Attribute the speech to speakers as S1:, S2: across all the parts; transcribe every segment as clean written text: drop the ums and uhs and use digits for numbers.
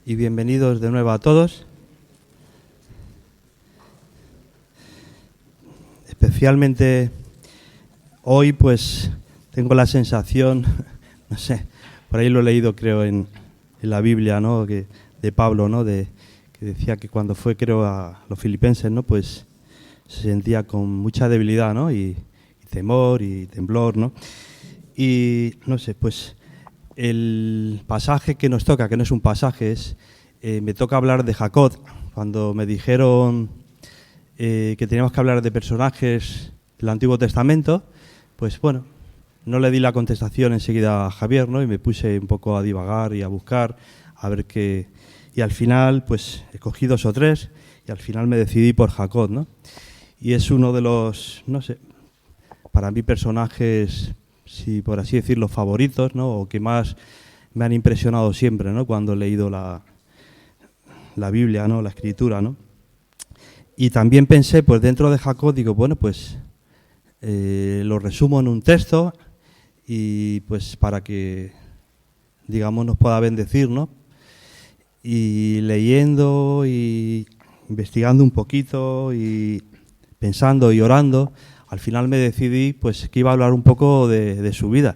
S1: y bienvenidos de nuevo a todos. Especialmente hoy pues tengo la sensación, no sé, por ahí lo he leído creo en la Biblia, ¿no? de Pablo, ¿no? Que decía que cuando fue creo a los filipenses, ¿no? Pues se sentía con mucha debilidad, ¿no? y temor y temblor, ¿no? Y no sé, pues el pasaje que nos toca, que no es un pasaje, es me toca hablar de Jacob. Cuando me dijeron que teníamos que hablar de personajes del Antiguo Testamento, pues bueno, no le di la contestación enseguida a Javier, ¿no? Y me puse un poco a divagar y a buscar, a ver qué. Y al final, pues escogí 2 o 3 y al final me decidí por Jacob, ¿no? Y es uno de los, no sé, para mí personajes, si por así decirlo, favoritos, ¿no? O que más me han impresionado siempre, ¿no? Cuando he leído la Biblia, ¿no? La Escritura, ¿no? Y también pensé, pues dentro de Jacob, digo, bueno, pues lo resumo en un texto y pues para que, digamos, nos pueda bendecir, ¿no? Y leyendo y investigando un poquito y pensando y orando, al final me decidí pues que iba a hablar un poco de su vida.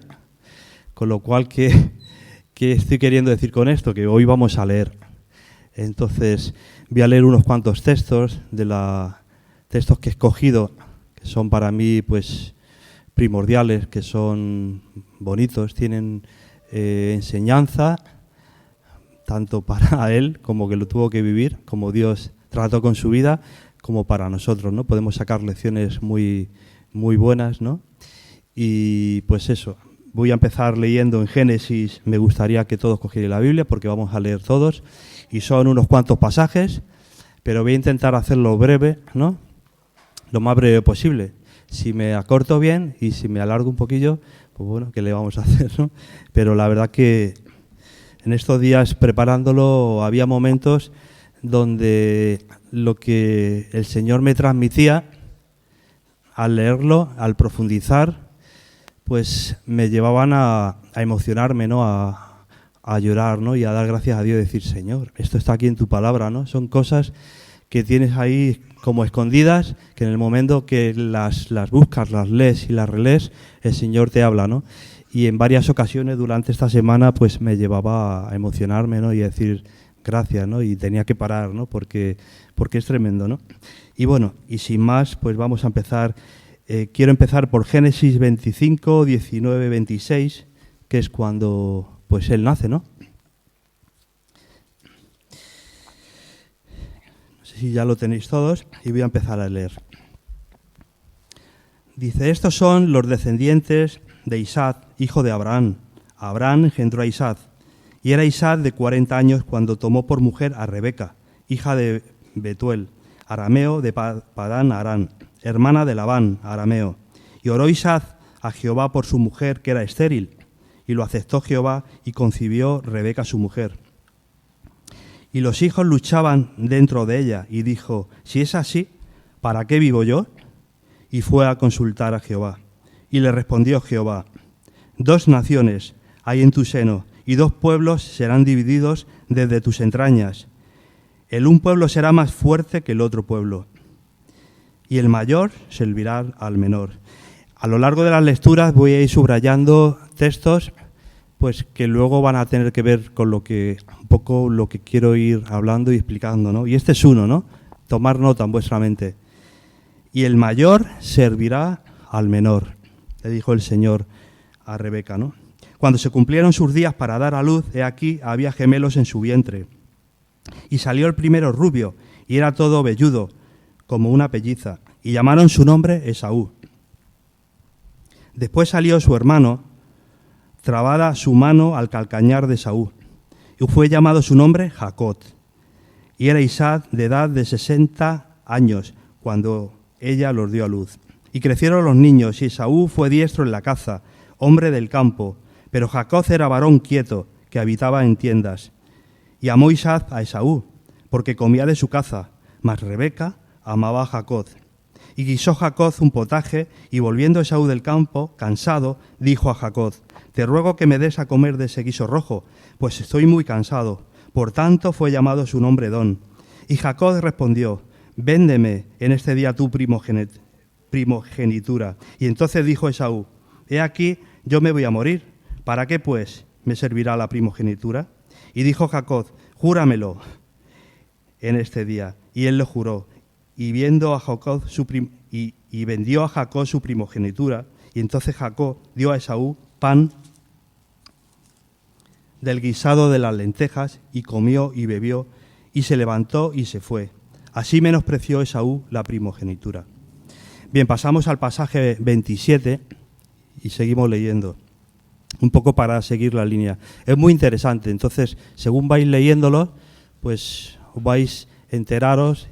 S1: Con lo cual, ¿qué estoy queriendo decir con esto? Que hoy vamos a leer. Entonces, voy a leer unos cuantos textos textos que he escogido, que son para mí pues primordiales, que son bonitos, tienen enseñanza, tanto para él, como que lo tuvo que vivir, como Dios trató con su vida, como para nosotros, ¿no? Podemos sacar lecciones muy, muy buenas, ¿no? Y pues eso, voy a empezar leyendo en Génesis. Me gustaría que todos cogieran la Biblia porque vamos a leer todos y son unos cuantos pasajes, pero voy a intentar hacerlo breve, ¿no? Lo más breve posible. Si me acorto bien y si me alargo un poquillo, pues bueno, ¿qué le vamos a hacer, no? Pero la verdad que en estos días preparándolo había momentos donde lo que el Señor me transmitía al leerlo, al profundizar, pues me llevaban a emocionarme, ¿no? A llorar, ¿no? Y a dar gracias a Dios y decir, Señor, esto está aquí en tu palabra, ¿no? Son cosas que tienes ahí como escondidas, que en el momento que las buscas, las lees y las relees, el Señor te habla, ¿no? Y en varias ocasiones durante esta semana pues me llevaba a emocionarme, ¿no? Y a decir gracias, ¿no? Y tenía que parar, ¿no? Porque es tremendo, ¿no? Y bueno, y sin más, pues vamos a empezar. Quiero empezar por Génesis 25, 19, 26, que es cuando pues él nace, ¿no? No sé si ya lo tenéis todos y voy a empezar a leer. Dice, estos son los descendientes de Isaac, hijo de Abraham. Abraham engendró a Isaac, y era Isaac de 40 años cuando tomó por mujer a Rebeca, hija de Betuel, arameo de Padán Aram, hermana de Labán, arameo. Y oró Isaac a Jehová por su mujer, que era estéril, y lo aceptó Jehová, y concibió Rebeca su mujer. Y los hijos luchaban dentro de ella, y dijo, si es así, ¿para qué vivo yo? Y fue a consultar a Jehová. Y le respondió Jehová, 2 naciones hay en tu seno, y 2 pueblos serán divididos desde tus entrañas. El un pueblo será más fuerte que el otro pueblo, y el mayor servirá al menor. A lo largo de las lecturas voy a ir subrayando textos pues que luego van a tener que ver con un poco lo que quiero ir hablando y explicando, ¿no? Y este es uno, ¿no? Tomar nota en vuestra mente. Y el mayor servirá al menor, le dijo el Señor a Rebeca, ¿no? Cuando se cumplieron sus días para dar a luz, he aquí, había gemelos en su vientre. Y salió el primero rubio, y era todo velludo, como una pelliza, y llamaron su nombre Esaú. Después salió su hermano, trabada su mano al calcañar de Esaú, y fue llamado su nombre Jacob. Y era Isaac de edad de 60 años, cuando ella los dio a luz. Y crecieron los niños, y Esaú fue diestro en la caza, hombre del campo, pero Jacob era varón quieto, que habitaba en tiendas. Y amó Isaac a Esaú, porque comía de su caza, mas Rebeca amaba a Jacob. Y guisó Jacob un potaje, y volviendo Esaú del campo, cansado, dijo a Jacob, te ruego que me des a comer de ese guiso rojo, pues estoy muy cansado, Por tanto fue llamado su nombre Edom. Y Jacob respondió: véndeme en este día tu primogenitura. Y entonces dijo Esaú: he aquí, yo me voy a morir. ¿Para qué, pues, me servirá la primogenitura? Y dijo Jacob: júramelo en este día. Y él lo juró. Y vendió a Jacob su primogenitura. Y entonces Jacob dio a Esaú pan del guisado de las lentejas, y comió y bebió, y se levantó y se fue. Así menospreció Esaú la primogenitura. Bien, pasamos al pasaje 27 y seguimos leyendo, un poco para seguir la línea. Es muy interesante, entonces, según vais leyéndolo, pues os vais a enteraros.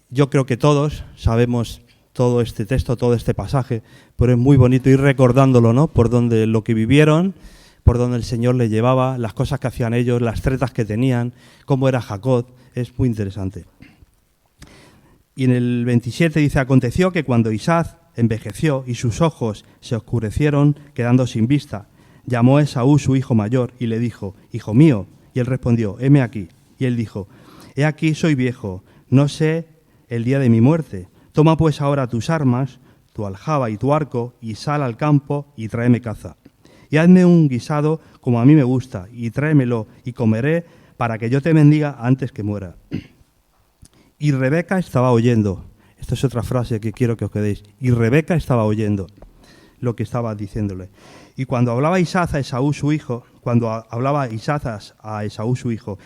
S1: Yo creo que todos sabemos todo este texto, todo este pasaje, pero es muy bonito ir recordándolo, ¿no? Por donde lo que vivieron, por donde el Señor les llevaba, las cosas que hacían ellos, las tretas que tenían, cómo era Jacob. Es muy interesante. Y en el 27 dice: aconteció que cuando Isaac envejeció y sus ojos se oscurecieron, quedando sin vista, llamó a Esaú su hijo mayor y le dijo: hijo mío. Y él respondió: heme aquí. Y él dijo: he aquí, soy viejo, no sé el día de mi muerte. Toma pues ahora tus armas, tu aljaba y tu arco, y sal al campo y tráeme caza. Y hazme un guisado como a mí me gusta, y tráemelo, y comeré, para que yo te bendiga antes que muera. Y Rebeca estaba oyendo. Esta es otra frase que quiero que os quedéis. Y Rebeca estaba oyendo lo que estaba diciéndole. Y cuando hablaba Isaac a Esaú su hijo,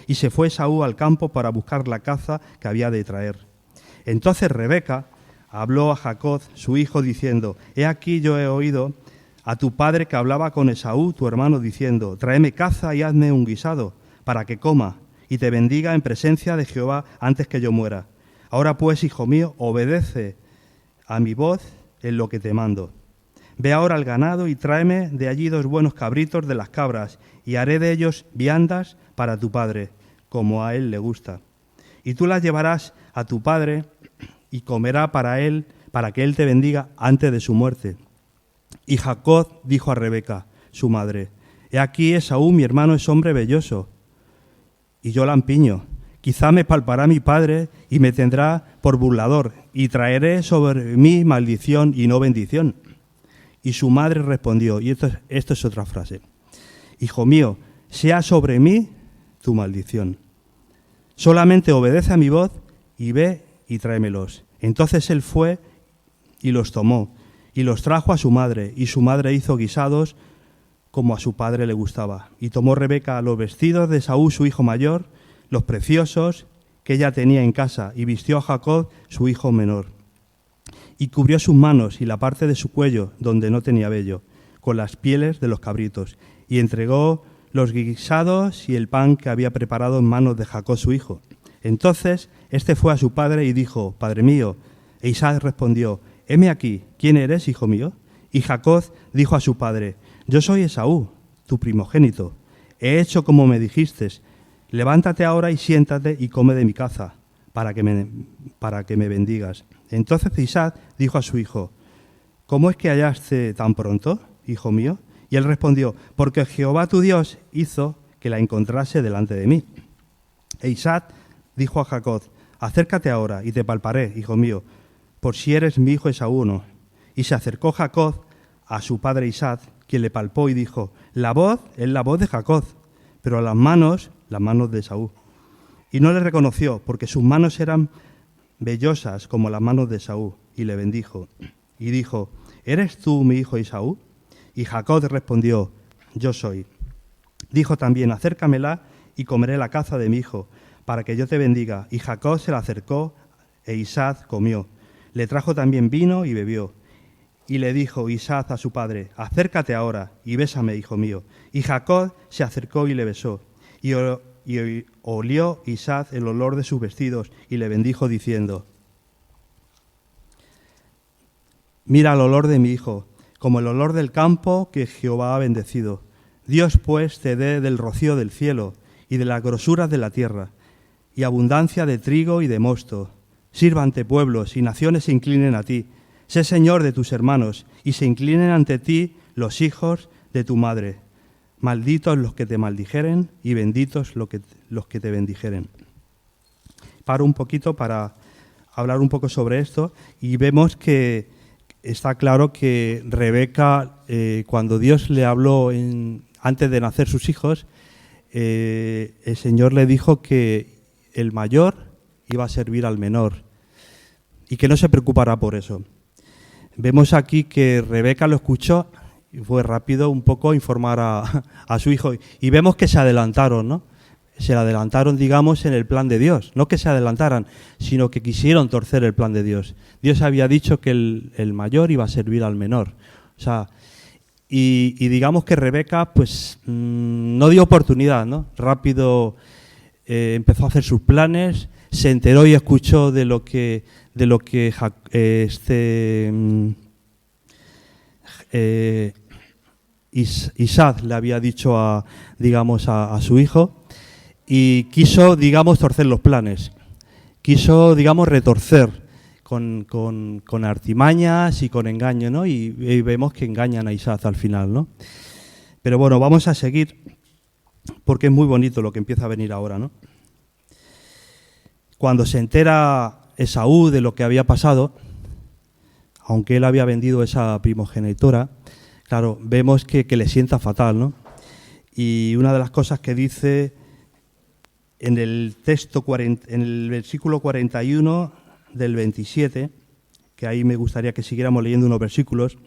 S1: y se fue Esaú al campo para buscar la caza que había de traer. Entonces Rebeca habló a Jacob su hijo diciendo: he aquí, yo he oído a tu padre que hablaba con Esaú tu hermano diciendo: tráeme caza y hazme un guisado para que coma y te bendiga en presencia de Jehová antes que yo muera. Ahora pues, hijo mío, obedece a mi voz en lo que te mando. Ve ahora al ganado y tráeme de allí 2 buenos cabritos de las cabras, y haré de ellos viandas para tu padre, como a él le gusta. Y tú las llevarás a tu padre, y comerá para él, para que él te bendiga antes de su muerte. Y Jacob dijo a Rebeca, su madre: he aquí, Esaú, mi hermano, es hombre velloso, y yo lampiño. Quizá me palpará mi padre y me tendrá por burlador, y traeré sobre mí maldición y no bendición. Y su madre respondió, y esto es otra frase: hijo mío, sea sobre mí tu maldición. Solamente obedece a mi voz y ve y tráemelos. Entonces él fue y los tomó, y los trajo a su madre, y su madre hizo guisados como a su padre le gustaba. Y tomó Rebeca los vestidos de Esaú, su hijo mayor, los preciosos que ella tenía en casa, y vistió a Jacob, su hijo menor. Y cubrió sus manos y la parte de su cuello, donde no tenía vello, con las pieles de los cabritos, y entregó los guisados y el pan que había preparado en manos de Jacob, su hijo. Entonces éste fue a su padre y dijo: Padre mío. E Isaac respondió: Heme aquí, ¿quién eres, hijo mío? Y Jacob dijo a su padre: Yo soy Esaú, tu primogénito. He hecho como me dijiste. Levántate ahora y siéntate y come de mi caza, para que me bendigas. Entonces Isaac dijo a su hijo: ¿Cómo es que hallaste tan pronto, hijo mío? Y él respondió: Porque Jehová tu Dios hizo que la encontrase delante de mí. E Isaac dijo a Jacob: Acércate ahora y te palparé, hijo mío, por si eres mi hijo Esaú o no. Y se acercó Jacob a su padre Isaac, quien le palpó y dijo: La voz es la voz de Jacob, pero las manos de Esaú. Y no le reconoció, porque sus manos eran vellosas como las manos de Esaú, y le bendijo. Y dijo: ¿Eres tú mi hijo Esaú? Y Jacob respondió: Yo soy. Dijo también: Acércamela y comeré la caza de mi hijo, para que yo te bendiga. Y Jacob se la acercó, e Isaac comió. Le trajo también vino y bebió. Y le dijo Isaac a su padre: Acércate ahora y bésame, hijo mío. Y Jacob se acercó y le besó. Y olió Isaac el olor de sus vestidos y le bendijo diciendo: Mira el olor de mi hijo, como el olor del campo que Jehová ha bendecido. Dios pues te dé del rocío del cielo y de las grosuras de la tierra, y abundancia de trigo y de mosto. Sírvante pueblos y naciones se inclinen a ti. Sé señor de tus hermanos, y se inclinen ante ti los hijos de tu madre. Malditos los que te maldijeren y benditos los que te bendijeren. Paro un poquito para hablar un poco sobre esto y vemos que está claro que Rebeca, cuando Dios le habló antes de nacer sus hijos, el Señor le dijo que el mayor iba a servir al menor y que no se preocupara por eso. Vemos aquí que Rebeca lo escuchó y fue rápido un poco a informar a su hijo. Y vemos que se adelantaron, ¿no? Se adelantaron, digamos, en el plan de Dios. No que se adelantaran, sino que quisieron torcer el plan de Dios. Dios había dicho que el mayor iba a servir al menor. O sea, y digamos que Rebeca, pues, no dio oportunidad, ¿no? Rápido empezó a hacer sus planes, se enteró y escuchó de lo que Isaac le había dicho a su hijo y quiso, digamos, torcer los planes. Quiso, digamos, retorcer con artimañas y con engaño, ¿no? Y vemos que engañan a Isaac al final, ¿no? Pero bueno, vamos a seguir porque es muy bonito lo que empieza a venir ahora, ¿no? Cuando se entera Esaú de lo que había pasado, aunque él había vendido esa primogenitura, claro, vemos que le sienta fatal, ¿no? Y una de las cosas que dice en el texto, en el versículo 41 del 27, que ahí me gustaría que siguiéramos leyendo unos versículos,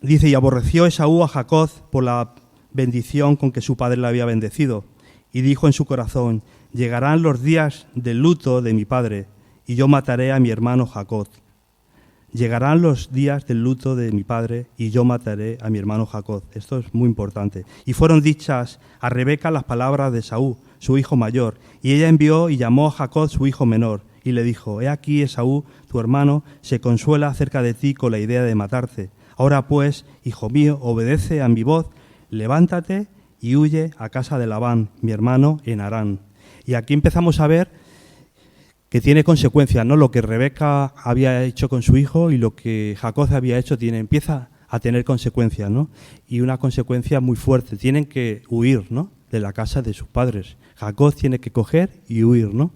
S1: dice: y aborreció Esaú a Jacob por la bendición con que su padre le había bendecido, y dijo en su corazón: llegarán los días del luto de mi padre, y yo mataré a mi hermano Jacob. Llegarán los días del luto de mi padre, y yo mataré a mi hermano Jacob. Esto es muy importante. Y fueron dichas a Rebeca las palabras de Esaú, su hijo mayor, y ella envió y llamó a Jacob su hijo menor, y le dijo: he aquí Esaú, tu hermano, se consuela acerca de ti con la idea de matarte. Ahora pues, hijo mío, obedece a mi voz, levántate y huye a casa de Labán, mi hermano, en Harán. Y aquí empezamos a ver que tiene consecuencias, ¿no? Lo que Rebeca había hecho con su hijo y lo que Jacob había hecho empieza a tener consecuencias, ¿no? Y una consecuencia muy fuerte. Tienen que huir, ¿no?, de la casa de sus padres. Jacob tiene que coger y huir, ¿no?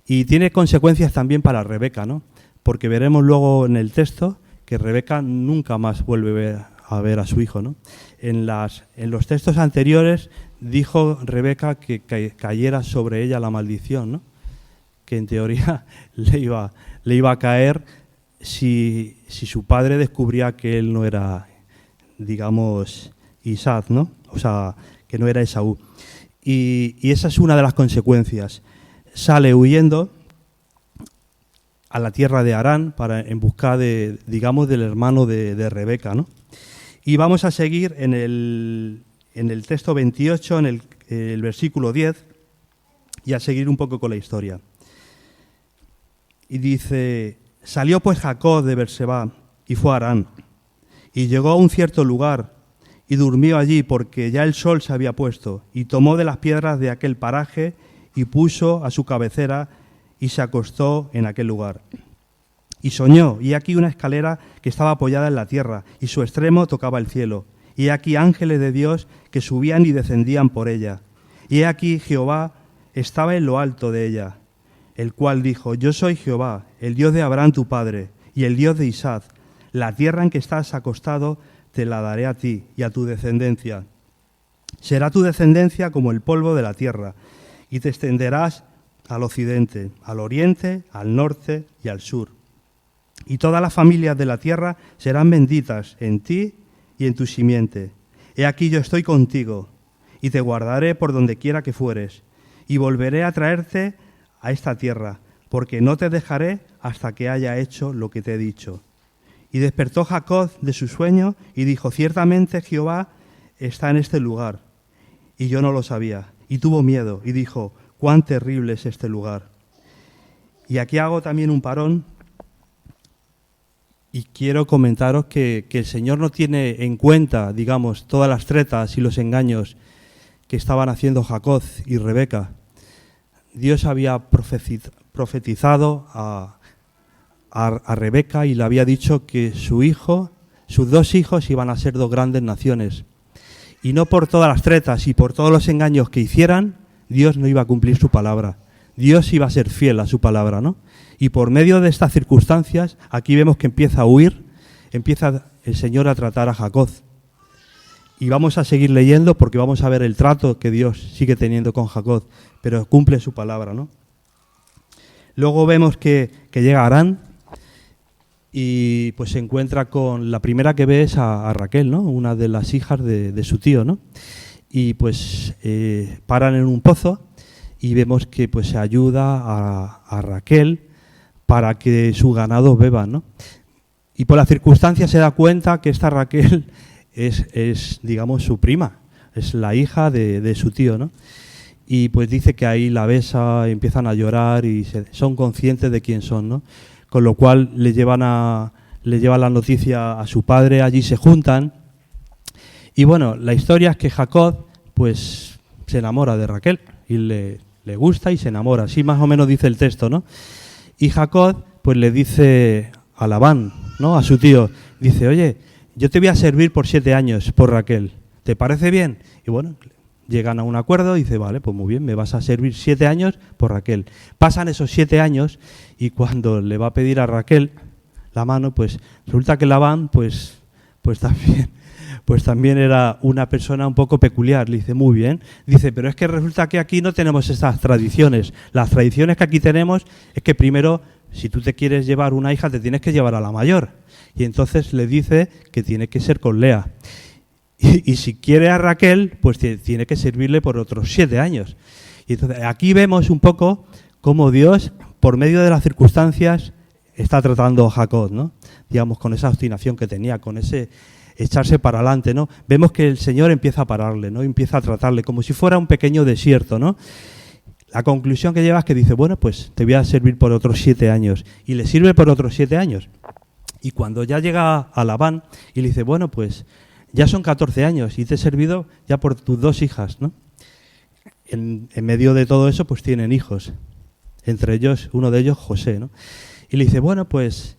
S1: Y tiene consecuencias también para Rebeca, ¿no? Porque veremos luego en el texto que Rebeca nunca más vuelve a ver a su hijo, ¿no? En los textos anteriores dijo Rebeca que cayera sobre ella la maldición, ¿no? Que en teoría le iba a caer si su padre descubría que él no era, digamos, Isaac, ¿no? O sea, que no era Esaú. Y esa es una de las consecuencias. Sale huyendo a la tierra de Harán en busca del hermano de Rebeca, ¿no? Y vamos a seguir en el texto 28, en el versículo 10, y a seguir un poco con la historia. Y dice: salió pues Jacob de Berseba y fue a Harán, y llegó a un cierto lugar, y durmió allí porque ya el sol se había puesto, y tomó de las piedras de aquel paraje, y puso a su cabecera, y se acostó en aquel lugar. Y soñó, y aquí una escalera que estaba apoyada en la tierra, y su extremo tocaba el cielo. Y aquí ángeles de Dios que subían y descendían por ella. Y aquí Jehová estaba en lo alto de ella, el cual dijo: yo soy Jehová, el Dios de Abraham tu padre, y el Dios de Isaac. La tierra en que estás acostado te la daré a ti y a tu descendencia. Será tu descendencia como el polvo de la tierra, y te extenderás al occidente, al oriente, al norte y al sur. Y todas las familias de la tierra serán benditas en ti y en tu simiente. He aquí yo estoy contigo, y te guardaré por donde quiera que fueres, y volveré a traerte a esta tierra, porque no te dejaré hasta que haya hecho lo que te he dicho. Y despertó Jacob de su sueño y dijo: ciertamente Jehová está en este lugar, y yo no lo sabía. Y tuvo miedo y dijo: cuán terrible es este lugar. Y aquí hago también un parón y quiero comentaros que el Señor no tiene en cuenta, digamos, todas las tretas y los engaños que estaban haciendo Jacob y Rebeca. Dios había profetizado a Rebeca y le había dicho que sus dos hijos iban a ser dos grandes naciones. Y no por todas las tretas y por todos los engaños que hicieran, Dios no iba a cumplir su palabra. Dios iba a ser fiel a su palabra, ¿no? Y por medio de estas circunstancias, aquí vemos que empieza a huir, empieza el Señor a tratar a Jacob. Y vamos a seguir leyendo porque vamos a ver el trato que Dios sigue teniendo con Jacob, pero cumple su palabra, ¿no? Luego vemos que llega a Harán y pues se encuentra con, la primera que ve es a Raquel, ¿no? Una de las hijas de su tío, ¿no? Y pues paran en un pozo y vemos que pues se ayuda a Raquel para que su ganado beba, ¿no? Y por las circunstancias se da cuenta que esta Raquel es digamos, su prima, es la hija de su tío, ¿no? Y pues dice que ahí la besa, empiezan a llorar y son conscientes de quién son, ¿no? Con lo cual le llevan la noticia a su padre, allí se juntan. Y bueno, la historia es que Jacob pues se enamora de Raquel y le gusta y se enamora, así más o menos dice el texto, ¿no? Y Jacob pues le dice a Labán, ¿no? A su tío, dice, oye, yo te voy a servir por 7 años por Raquel, ¿te parece bien? Y bueno, llegan a un acuerdo y dice, vale, pues muy bien, me vas a servir 7 años por Raquel. Pasan esos 7 años y cuando le va a pedir a Raquel la mano, pues resulta que Labán pues también era una persona un poco peculiar. Le dice, muy bien. Dice, pero es que resulta que aquí no tenemos estas tradiciones. Las tradiciones que aquí tenemos es que primero, si tú te quieres llevar una hija, te tienes que llevar a la mayor. Y entonces le dice que tiene que ser con Lea. Y si quiere a Raquel, pues tiene que servirle por otros 7 años. Y entonces aquí vemos un poco cómo Dios, por medio de las circunstancias, está tratando a Jacob, ¿no? Digamos, con esa obstinación que tenía, con ese echarse para adelante, ¿no? Vemos que el Señor empieza a pararle, ¿no? Empieza a tratarle como si fuera un pequeño desierto, ¿no? La conclusión que lleva es que dice, bueno, pues te voy a servir por otros 7 años. Y le sirve por otros 7 años. Y cuando ya llega a Labán y le dice, bueno, pues ya son 14 años y te he servido ya por tus 2 hijas, ¿no? En medio de todo eso, pues tienen hijos. Entre ellos, uno de ellos, José, ¿no? Y le dice, bueno, pues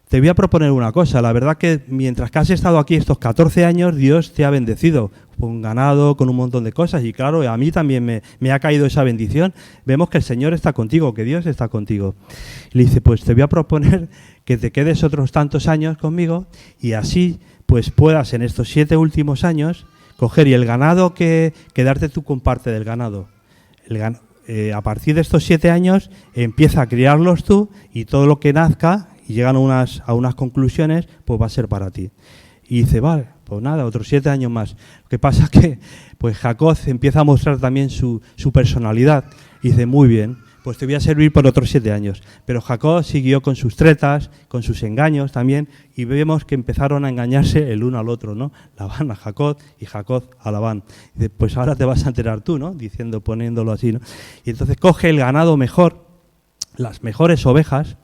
S1: te voy a proponer una cosa. La verdad que mientras que has estado aquí estos 14 años, Dios te ha bendecido con ganado, con un montón de cosas. Y claro, a mí también me ha caído esa bendición. Vemos que el Señor está contigo, que Dios está contigo. Y le dice, pues te voy a proponer que te quedes otros tantos años conmigo y así pues puedas en estos 7 últimos años coger y el ganado quedarte tú con parte del ganado. A partir de estos 7 años empieza a criarlos tú y todo lo que nazca y llegan a unas conclusiones, pues va a ser para ti. Y dice, vale, pues nada, otros 7 años más. Lo que pasa es que pues Jacob empieza a mostrar también su personalidad. Y dice, muy bien, pues te voy a servir por otros 7 años. Pero Jacob siguió con sus tretas, con sus engaños también, y vemos que empezaron a engañarse el uno al otro, ¿no? Labán a Jacob y Jacob a Labán. Y dice, pues ahora te vas a enterar tú, ¿no? Diciendo, poniéndolo así, ¿no? Y entonces coge el ganado mejor, las mejores ovejas,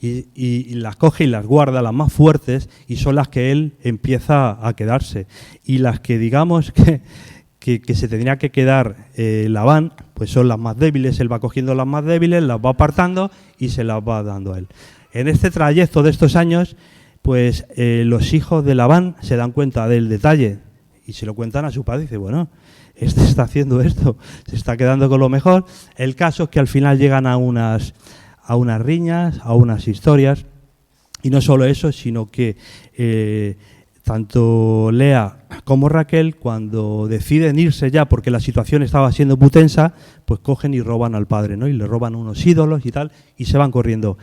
S1: y las coge y las guarda, las más fuertes, y son las que él empieza a quedarse. Y las que digamos que se tendría que quedar Labán, pues son las más débiles. Él va cogiendo las más débiles, las va apartando y se las va dando a él. En este trayecto de estos años, pues los hijos de Labán se dan cuenta del detalle y se lo cuentan a su padre y dice, bueno, este está haciendo esto, se está quedando con lo mejor. El caso es que al final llegan a unas riñas, a unas historias, y no solo eso, sino que tanto Lea como Raquel, cuando deciden irse ya porque la situación estaba siendo muy tensa, pues cogen y roban al padre, ¿no? Y le roban unos ídolos y tal, y se van corriendo.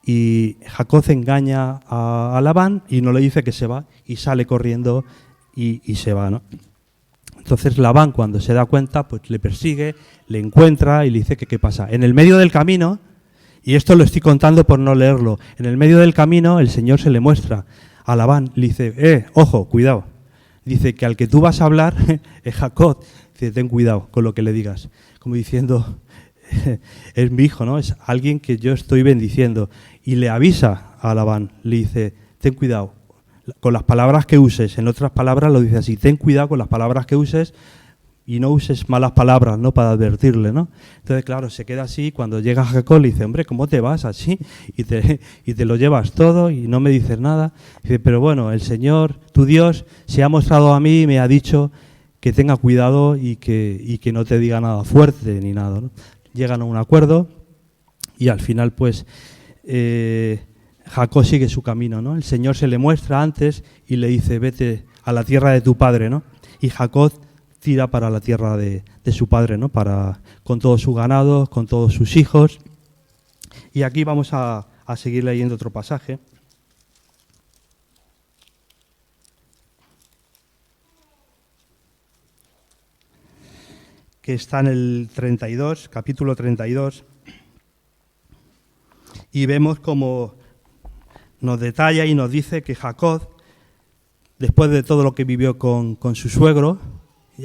S1: Y Jacob engaña a Labán y no le dice que se va, y sale corriendo y se va, ¿no? Entonces Labán, cuando se da cuenta, pues le persigue, le encuentra y le dice que qué pasa. En el medio del camino, y esto lo estoy contando por no leerlo, en el medio del camino el Señor se le muestra a Labán, le dice, ojo, cuidado. Dice que al que tú vas a hablar es Jacob. Dice, ten cuidado con lo que le digas. Como diciendo, es mi hijo, ¿no? Es alguien que yo estoy bendiciendo. Y le avisa a Labán, le dice, ten cuidado con las palabras que uses. En otras palabras lo dice así, ten cuidado con las palabras que uses y no uses malas palabras, ¿no? Para advertirle, ¿no? Entonces, claro, se queda así. Cuando llega Jacob le dice, hombre, ¿cómo te vas así? Y te lo llevas todo y no me dices nada. Dice, pero bueno, el Señor, tu Dios, se ha mostrado a mí y me ha dicho que tenga cuidado y que no te diga nada fuerte ni nada, ¿no? Llegan a un acuerdo y al final pues Jacob sigue su camino, ¿no? El Señor se le muestra antes y le dice, vete a la tierra de tu padre, ¿no? Y Jacob tira para la tierra de su padre, ¿no? Con todo su ganado, con todos sus hijos. Y aquí vamos a seguir leyendo otro pasaje. Que está en el 32, capítulo 32. Y vemos como nos detalla y nos dice que Jacob, después de todo lo que vivió con su suegro,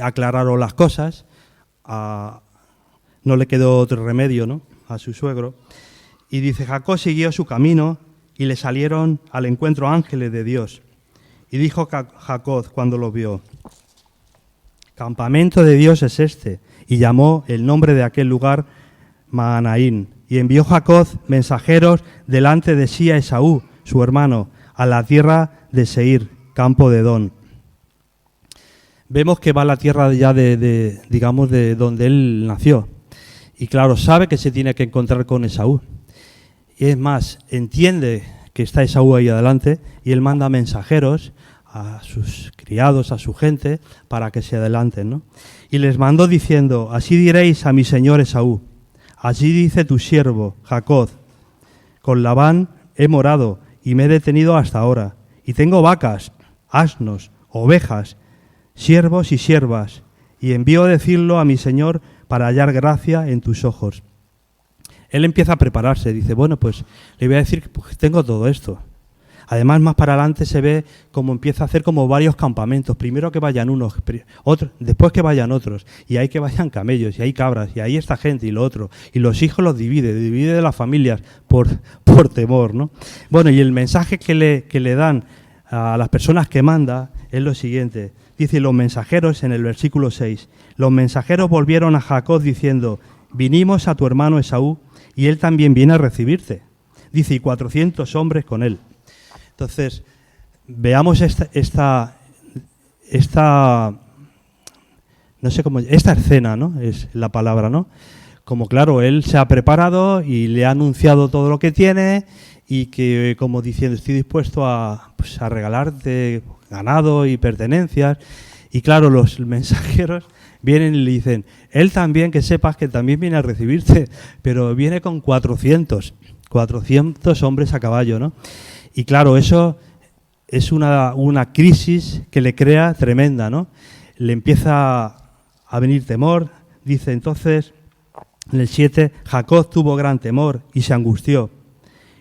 S1: aclararon las cosas, no le quedó otro remedio, ¿no?, a su suegro. Y dice, Jacob siguió su camino y le salieron al encuentro ángeles de Dios. Y dijo Jacob cuando lo vio, campamento de Dios es este. Y llamó el nombre de aquel lugar Mahanaín. Y envió Jacob mensajeros delante de sí a Esaú, su hermano, a la tierra de Seir, campo de Edom. Vemos que va a la tierra ya digamos, de donde él nació. Y claro, sabe que se tiene que encontrar con Esaú. Y es más, entiende que está Esaú ahí adelante y él manda mensajeros a sus criados, a su gente, para que se adelanten, ¿no? Y les mandó diciendo, así diréis a mi señor Esaú, así dice tu siervo Jacob, con Labán he morado y me he detenido hasta ahora, y tengo vacas, asnos, ovejas, siervos y siervas, y envío a decirlo a mi señor para hallar gracia en tus ojos. Él empieza a prepararse, dice, bueno, pues le voy a decir que pues, tengo todo esto. Además, más para adelante se ve como empieza a hacer como varios campamentos. Primero que vayan unos, otros, después que vayan otros. Y hay que vayan camellos, y hay cabras, y ahí esta gente y lo otro. Y los hijos los divide de las familias por temor, ¿no? Bueno, y el mensaje que le dan a las personas que manda es lo siguiente. Dice, los mensajeros, en el versículo 6, los mensajeros volvieron a Jacob diciendo, vinimos a tu hermano Esaú, y él también viene a recibirte. Dice, y 400 hombres con él. Entonces, veamos esta no sé cómo, esta escena, ¿no? Es la palabra, ¿no? Como claro, él se ha preparado y le ha anunciado todo lo que tiene y que, como diciendo, estoy dispuesto a regalarte ganado y pertenencias. Y claro, los mensajeros vienen y le dicen, él también, que sepas que también viene a recibirte, pero viene con 400 hombres a caballo, ¿no? Y claro, eso es una crisis que le crea tremenda, ¿no? Le empieza a venir temor. Dice entonces, en el 7, Jacob tuvo gran temor y se angustió.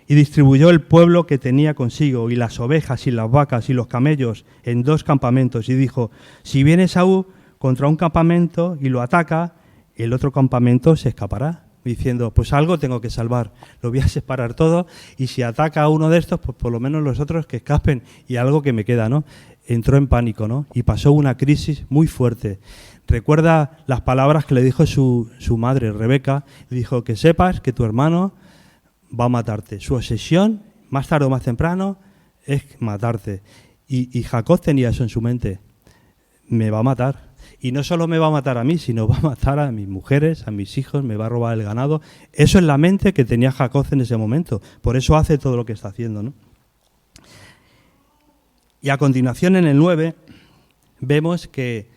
S1: Y distribuyó el pueblo que tenía consigo, y las ovejas y las vacas y los camellos en 2 campamentos. Y dijo, si viene Esaú contra un campamento y lo ataca, el otro campamento se escapará. Diciendo, pues algo tengo que salvar, lo voy a separar todo y si ataca a uno de estos, pues por lo menos los otros que escapen y algo que me queda, ¿no? Entró en pánico, ¿no? Y pasó una crisis muy fuerte. Recuerda las palabras que le dijo su madre, Rebeca, le dijo que sepas que tu hermano va a matarte. Su obsesión, más tarde o más temprano, es matarte. Y Jacob tenía eso en su mente, me va a matar. Y no solo me va a matar a mí, sino va a matar a mis mujeres, a mis hijos, me va a robar el ganado. Eso es la mente que tenía Jacob en ese momento. Por eso hace todo lo que está haciendo, ¿no? Y a continuación, en el 9, vemos que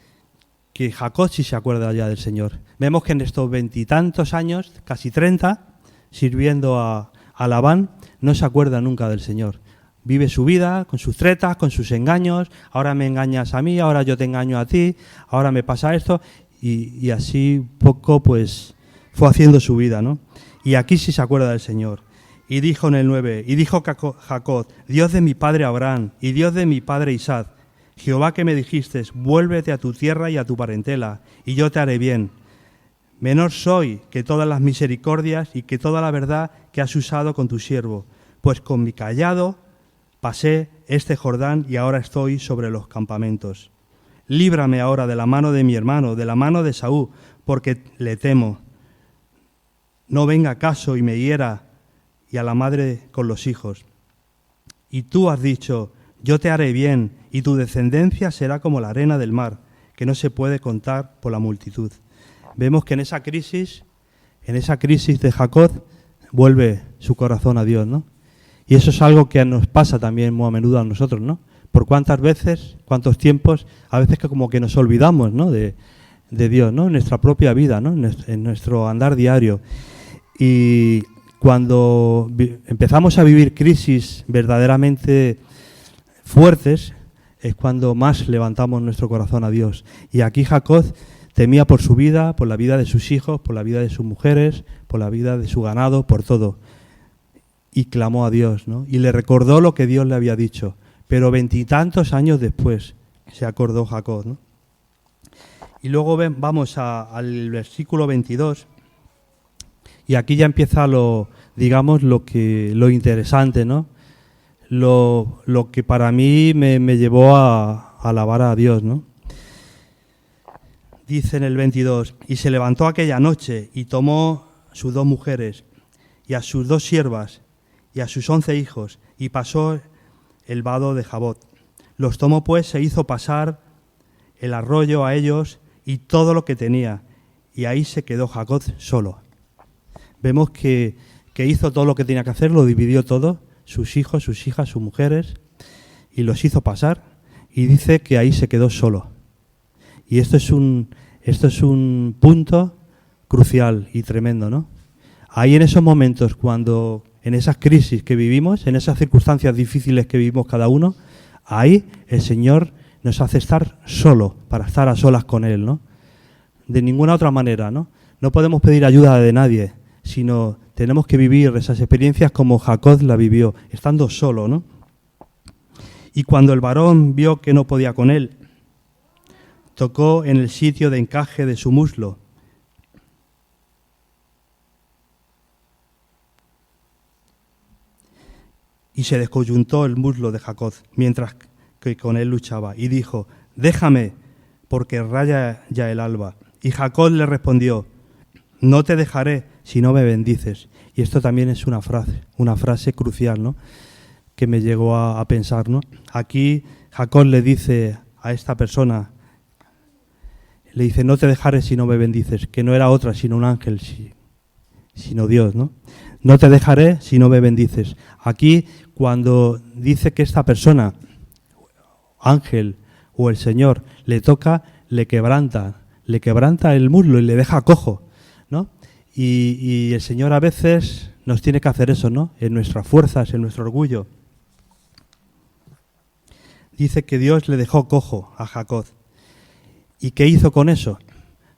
S1: Jacob sí se acuerda ya del Señor. Vemos que en estos 20 y tantos años, casi 30, sirviendo a Labán, no se acuerda nunca del Señor. Vive su vida con sus tretas, con sus engaños, ahora me engañas a mí, ahora yo te engaño a ti, ahora me pasa esto, y así poco pues fue haciendo su vida, ¿no? Y aquí sí se acuerda del Señor. Y dijo en el 9, y dijo Jacob, Dios de mi padre Abraham y Dios de mi padre Isaac, Jehová que me dijiste, vuélvete a tu tierra y a tu parentela, y yo te haré bien. Menor soy que todas las misericordias y que toda la verdad que has usado con tu siervo, pues con mi cayado pasé este Jordán y ahora estoy sobre los campamentos. Líbrame ahora de la mano de mi hermano, de la mano de Esaú, porque le temo. No venga caso y me hiera, y a la madre con los hijos. Y tú has dicho, yo te haré bien, y tu descendencia será como la arena del mar, que no se puede contar por la multitud. Vemos que en esa crisis de Jacob, vuelve su corazón a Dios, ¿no? Y eso es algo que nos pasa también muy a menudo a nosotros, ¿no? Por cuántas veces, cuántos tiempos, a veces que como que nos olvidamos, ¿no? de Dios, ¿no? En nuestra propia vida, ¿no? En nuestro andar diario. Y cuando empezamos a vivir crisis verdaderamente fuertes, es cuando más levantamos nuestro corazón a Dios. Y aquí Jacob temía por su vida, por la vida de sus hijos, por la vida de sus mujeres, por la vida de su ganado, por todo. Y clamó a Dios, ¿no? Y le recordó lo que Dios le había dicho. Pero 20 años después se acordó Jacob, ¿no? Y luego vamos al versículo 22. Y aquí ya empieza lo interesante, ¿no? Lo que para mí me llevó a alabar a Dios, ¿no? Dice en el 22, y se levantó aquella noche y tomó sus 2 mujeres y a sus 2 siervas y a sus 11 hijos y pasó el vado de Jabot. Los tomó pues e hizo pasar el arroyo a ellos y todo lo que tenía, y ahí se quedó Jacob solo. Vemos que hizo todo lo que tenía que hacer, lo dividió todo, sus hijos, sus hijas, sus mujeres, y los hizo pasar, y dice que ahí se quedó solo. Y esto es un punto crucial y tremendo, ¿no? Ahí en esos momentos, cuando en esas crisis que vivimos, en esas circunstancias difíciles que vivimos cada uno, ahí el Señor nos hace estar solo, para estar a solas con Él, ¿no? De ninguna otra manera, ¿no? No podemos pedir ayuda de nadie, sino tenemos que vivir esas experiencias como Jacob la vivió, estando solo, ¿no? Y cuando el varón vio que no podía con él, tocó en el sitio de encaje de su muslo. Y se descoyuntó el muslo de Jacob, mientras que con él luchaba, y dijo, déjame, porque raya ya el alba. Y Jacob le respondió, no te dejaré si no me bendices. Y esto también es una frase crucial, ¿no? Que me llegó a pensar, ¿no? Aquí Jacob le dice a esta persona, le dice, no te dejaré si no me bendices, que no era otra sino un ángel, sino Dios, ¿no? No te dejaré si no me bendices. Aquí, cuando dice que esta persona, ángel o el Señor, le toca, le quebranta el muslo y le deja cojo, ¿no? Y el Señor a veces nos tiene que hacer eso, ¿no? En nuestras fuerzas, en nuestro orgullo. Dice que Dios le dejó cojo a Jacob. ¿Y qué hizo con eso?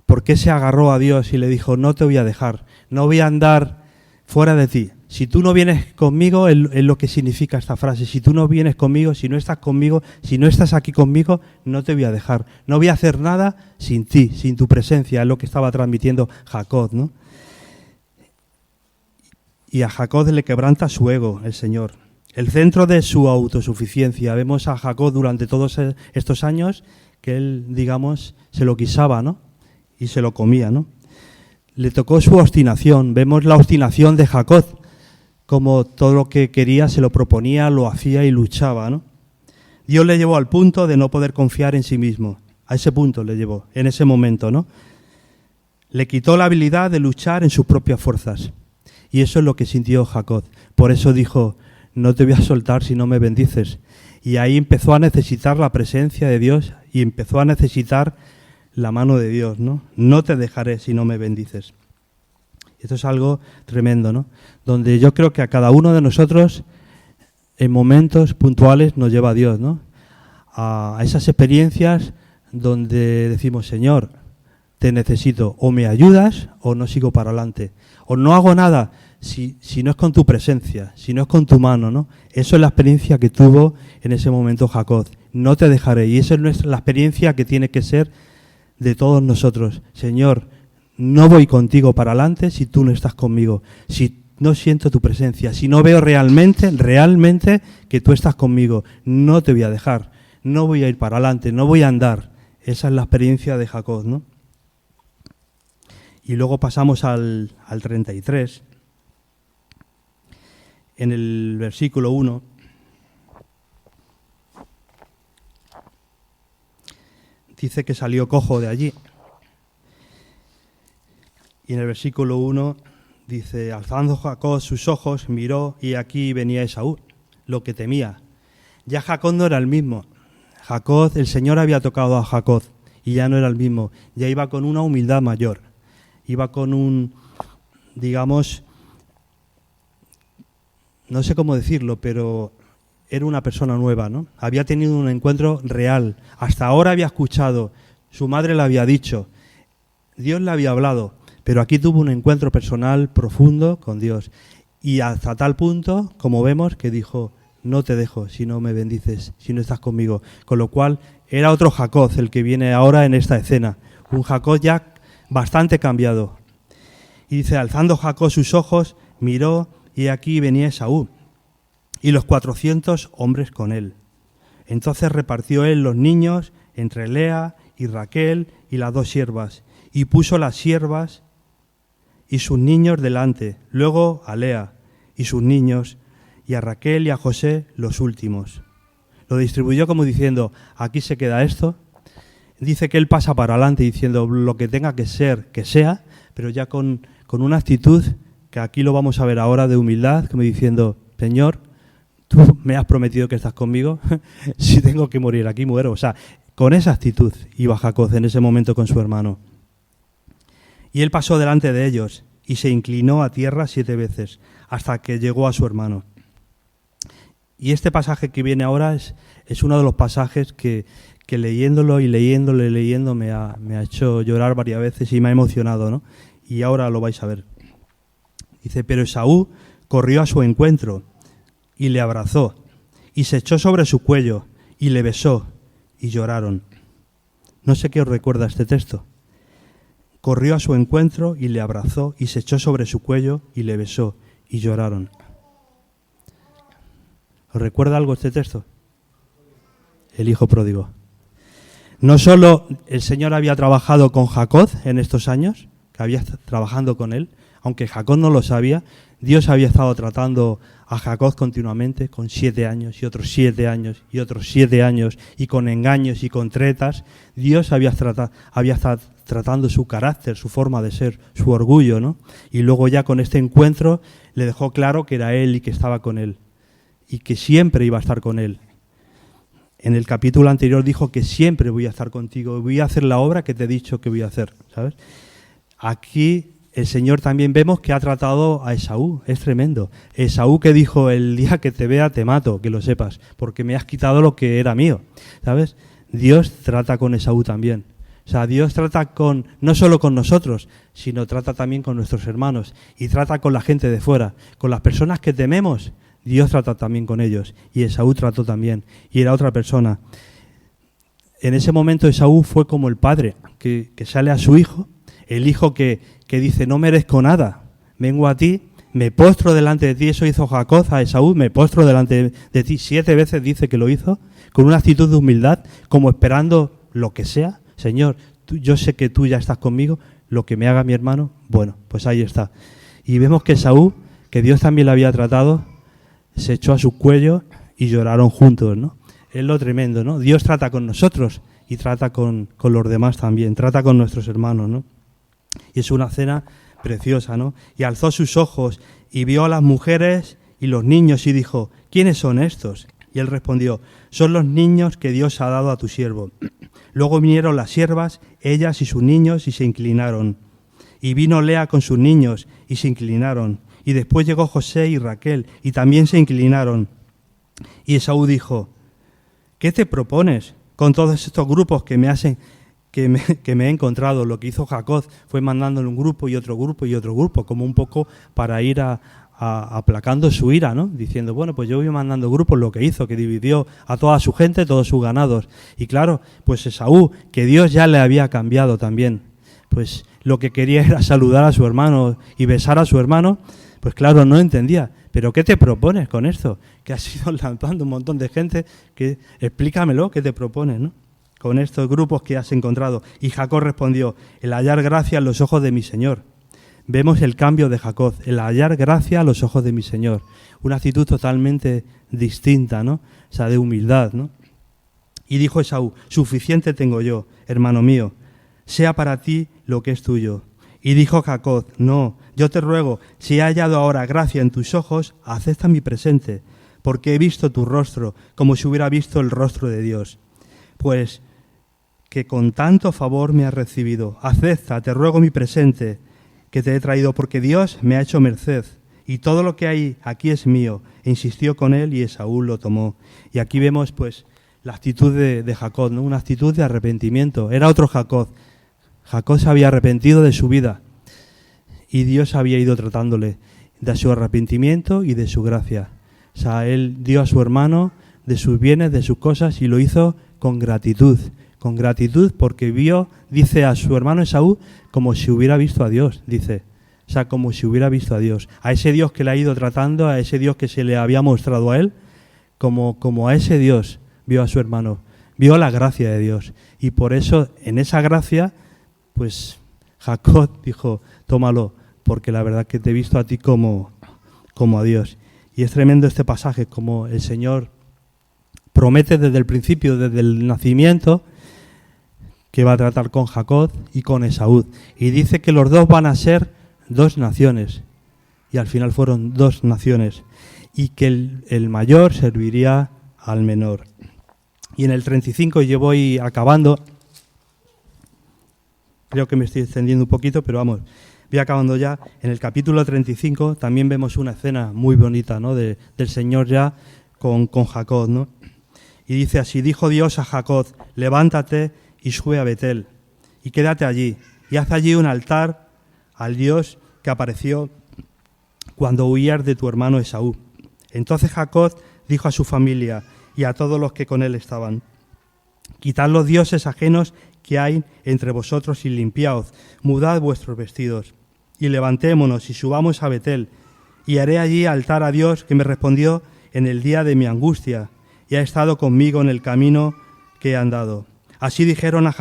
S1: ¿Por qué se agarró a Dios y le dijo, no te voy a dejar, no voy a andar fuera de ti? Si tú no vienes conmigo, es lo que significa esta frase, si tú no vienes conmigo, si no estás conmigo, si no estás aquí conmigo, no te voy a dejar. No voy a hacer nada sin ti, sin tu presencia, es lo que estaba transmitiendo Jacob, ¿no? Y a Jacob le quebranta su ego, el Señor. El centro de su autosuficiencia. Vemos a Jacob durante todos estos años que él, digamos, se lo guisaba, ¿no? Y se lo comía, ¿no? Le tocó su obstinación. Vemos la obstinación de Jacob, como todo lo que quería se lo proponía, lo hacía y luchaba, ¿no? Dios le llevó al punto de no poder confiar en sí mismo. A ese punto le llevó, en ese momento, ¿no? Le quitó la habilidad de luchar en sus propias fuerzas. Y eso es lo que sintió Jacob. Por eso dijo, no te voy a soltar si no me bendices. Y ahí empezó a necesitar la presencia de Dios y empezó a necesitar la mano de Dios, ¿no? No te dejaré si no me bendices. Esto es algo tremendo, ¿no? Donde yo creo que a cada uno de nosotros, en momentos puntuales, nos lleva a Dios, ¿no? A esas experiencias donde decimos, Señor, te necesito, o me ayudas o no sigo para adelante. O no hago nada si no es con tu presencia, si no es con tu mano, ¿no? Eso es la experiencia que tuvo en ese momento Jacob. No te dejaré. Y esa es la experiencia que tiene que ser de todos nosotros. Señor, no voy contigo para adelante si tú no estás conmigo. Si no siento tu presencia, si no veo realmente que tú estás conmigo, no te voy a dejar. No voy a ir para adelante, no voy a andar. Esa es la experiencia de Jacob, ¿no? Y luego pasamos al 33. En el versículo 1, dice que salió cojo de allí. Y en el versículo 1 dice, alzando Jacob sus ojos, miró y aquí venía Esaú, lo que temía. Ya Jacob no era el mismo. Jacob, el Señor había tocado a Jacob y ya no era el mismo. Ya iba con una humildad mayor. Iba con un, digamos, no sé cómo decirlo, pero era una persona nueva, ¿no? Había tenido un encuentro real. Hasta ahora había escuchado, su madre le había dicho, Dios le había hablado, pero aquí tuvo un encuentro personal profundo con Dios. Y hasta tal punto, como vemos, que dijo, no te dejo si no me bendices, si no estás conmigo. Con lo cual, era otro Jacob el que viene ahora en esta escena. Un Jacob ya bastante cambiado. Y dice, alzando Jacob sus ojos, miró y aquí venía Esaú y los 400 hombres con él. Entonces repartió él los niños entre Lea y Raquel y las 2 siervas, y puso las siervas y sus niños delante, luego a Lea y sus niños, y a Raquel y a José los últimos. Lo distribuyó como diciendo, aquí se queda esto. Dice que él pasa para adelante diciendo lo que tenga que ser, que sea, pero ya con una actitud, que aquí lo vamos a ver ahora, de humildad, como diciendo, Señor, tú me has prometido que estás conmigo, si tengo que morir aquí, muero. O sea, con esa actitud iba Jacob en ese momento con su hermano. Y él pasó delante de ellos y se inclinó a tierra 7 veces, hasta que llegó a su hermano. Y este pasaje que viene ahora es uno de los pasajes que leyéndolo y leyendo me ha hecho llorar varias veces y me ha emocionado, ¿no? Y ahora lo vais a ver. Dice, pero Esaú corrió a su encuentro y le abrazó y se echó sobre su cuello y le besó y lloraron. No sé qué os recuerda este texto. Corrió a su encuentro y le abrazó y se echó sobre su cuello y le besó y lloraron. ¿Os recuerda algo este texto? El hijo pródigo. No solo el Señor había trabajado con Jacob en estos años, que había estado trabajando con él, aunque Jacob no lo sabía, Dios había estado tratando a Jacob continuamente, con 7 años y otros 7 años y otros 7 años, y con engaños y con tretas. Dios había estado tratando su carácter, su forma de ser, su orgullo, ¿no? Y luego ya con este encuentro le dejó claro que era él y que estaba con él, y que siempre iba a estar con él. En el capítulo anterior dijo que siempre voy a estar contigo, voy a hacer la obra que te he dicho que voy a hacer, ¿sabes? Aquí el Señor también vemos que ha tratado a Esaú, es tremendo. Esaú que dijo, el día que te vea te mato, que lo sepas, porque me has quitado lo que era mío, ¿sabes? Dios trata con Esaú también. O sea, Dios trata no solo con nosotros, sino trata también con nuestros hermanos y trata con la gente de fuera, con las personas que tememos. Dios trata también con ellos, y Esaú trató también, y era otra persona. En ese momento Esaú fue como el padre que sale a su hijo, el hijo que dice, no merezco nada, vengo a ti, me postro delante de ti. Eso hizo Jacob a Esaú, me postro delante de ti. 7 veces dice que lo hizo, con una actitud de humildad, como esperando lo que sea. Señor, yo sé que tú ya estás conmigo, lo que me haga mi hermano, bueno, pues ahí está. Y vemos que Esaú, que Dios también le había tratado, se echó a su cuello y lloraron juntos, ¿no? Es lo tremendo, ¿no? Dios trata con nosotros y trata con los demás también, trata con nuestros hermanos, ¿no? Y es una cena preciosa, ¿no? Y alzó sus ojos y vio a las mujeres y los niños y dijo, ¿quiénes son estos? Y él respondió, son los niños que Dios ha dado a tu siervo. Luego vinieron las siervas, ellas y sus niños, y se inclinaron. Y vino Lea con sus niños y se inclinaron. Y después llegó José y Raquel, y también se inclinaron. Y Esaú dijo, ¿qué te propones con todos estos grupos que me he encontrado? Lo que hizo Jacob fue mandándole un grupo y otro grupo y otro grupo, como un poco para ir aplacando su ira, ¿no? Diciendo, bueno, pues yo voy mandando grupos, lo que hizo, que dividió a toda su gente, todos sus ganados. Y claro, pues Esaú, que Dios ya le había cambiado también, pues lo que quería era saludar a su hermano y besar a su hermano. Pues claro, no entendía. ¿Pero qué te propones con esto? Que has ido lanzando un montón de gente. Explícamelo, ¿qué te propones, no? Con estos grupos que has encontrado. Y Jacob respondió, el hallar gracia a los ojos de mi Señor. Vemos el cambio de Jacob, el hallar gracia a los ojos de mi Señor. Una actitud totalmente distinta, ¿no? O sea, de humildad, ¿no? Y dijo Esaú, suficiente tengo yo, hermano mío, sea para ti lo que es tuyo. Y dijo Jacob, no, yo te ruego, si he hallado ahora gracia en tus ojos, acepta mi presente, porque he visto tu rostro, como si hubiera visto el rostro de Dios. Pues que con tanto favor me has recibido, acepta, te ruego mi presente, que te he traído, porque Dios me ha hecho merced, y todo lo que hay aquí es mío. E insistió con él, y Esaú lo tomó. Y aquí vemos, pues, la actitud de Jacob, ¿no? Una actitud de arrepentimiento. Era otro Jacob. Jacob se había arrepentido de su vida y Dios había ido tratándole de su arrepentimiento y de su gracia. O sea, él dio a su hermano de sus bienes, de sus cosas, y lo hizo con gratitud porque vio, dice, a su hermano Esaú como si hubiera visto a Dios, dice. O sea, como si hubiera visto a Dios. A ese Dios que le ha ido tratando, a ese Dios que se le había mostrado a él, como a ese Dios vio a su hermano. Vio la gracia de Dios. Y por eso, en esa gracia, pues Jacob dijo, tómalo, porque la verdad que te he visto a ti como a Dios. Y es tremendo este pasaje, como el Señor promete desde el principio, desde el nacimiento, que va a tratar con Jacob y con Esaú. Y dice que los dos van a ser dos naciones. Y al final fueron dos naciones. Y que el mayor serviría al menor. Y en el 35, yo voy acabando. Creo que me estoy extendiendo un poquito, pero vamos, voy acabando ya. En el capítulo 35 también vemos una escena muy bonita, ¿no? Del Señor ya con Jacob, ¿no? Y dice así, dijo Dios a Jacob, levántate y sube a Betel, y quédate allí, y haz allí un altar al Dios que apareció cuando huías de tu hermano Esaú. Entonces Jacob dijo a su familia y a todos los que con él estaban, quitad los dioses ajenos que hay entre vosotros y limpiaos, mudad vuestros vestidos, y levantémonos y subamos a Betel, y haré allí altar a Dios que me respondió en el día de mi angustia, y ha estado conmigo en el camino que he andado. Así dieron a